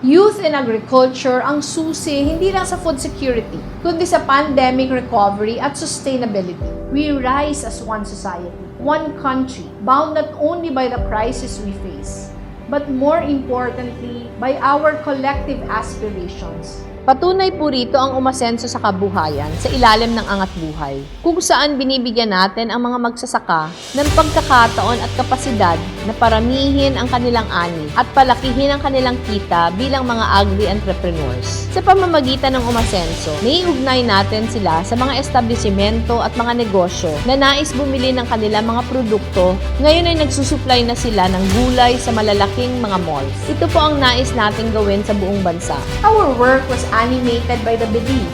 Youth in agriculture ang susi hindi lang sa food security, kundi sa pandemic recovery at sustainability. We rise as one society, one country, bound not only by the crisis we face, but more importantly, by our collective aspirations. Patunay po rito ang umasenso sa kabuhayan sa ilalim ng Angat Buhay, kung saan binibigyan natin ang mga magsasaka ng pagkakataon at kapasidad na paramihin ang kanilang ani at palakihin ang kanilang kita bilang mga agri-entrepreneurs. Sa pamamagitan ng umasenso, naiugnay natin sila sa mga establisimento at mga negosyo na nais bumili ng kanilang mga produkto. Ngayon ay nagsusupply na sila ng gulay sa malalaking mga malls. Ito po ang nais nating gawin sa buong bansa. Our work was animated by the belief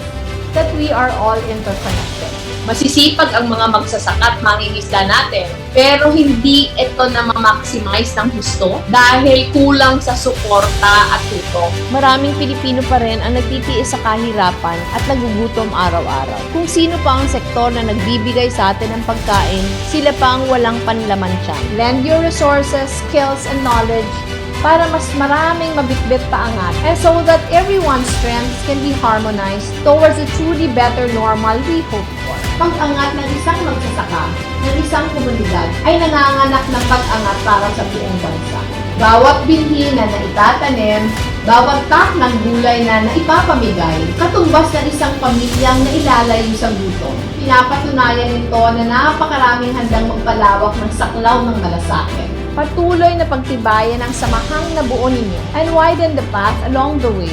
that we are all interconnected. Masisipag ang mga magsasaka at mangingisda natin, pero hindi ito na ma-maximize ng gusto dahil kulang sa suporta at tutok. Maraming Pilipino pa rin ang nagtitiis sa kahirapan at nagugutom araw-araw. Kung sino pa ang sektor na nagbibigay sa atin ng pagkain, sila pa ang walang panlaman tiyan. Lend your resources, skills, and knowledge para mas maraming mabitbit paangat, and so that everyone's strengths can be harmonized towards a truly better normal we hope for. Pag-angat ng isang magsasaka, ng isang komunidad, ay nanganganak ng pag-angat para sa buong bansa. Bawat binhi na naitatanim, bawat tak ng gulay na naipapamigay, katumbas ng isang pamilyang nailalayo sa gutom. Pinapatunayan nito na napakaraming handang magpalawak ng saklaw ng malasakit. Patuloy na pagtibayan ang samahang nabuo ninyo and widen the path along the way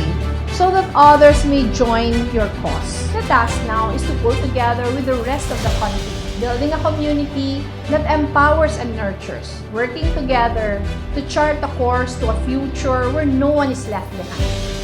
so that others may join your cause. The task now is to pull together with the rest of the country, building a community that empowers and nurtures, working together to chart a course to a future where no one is left behind.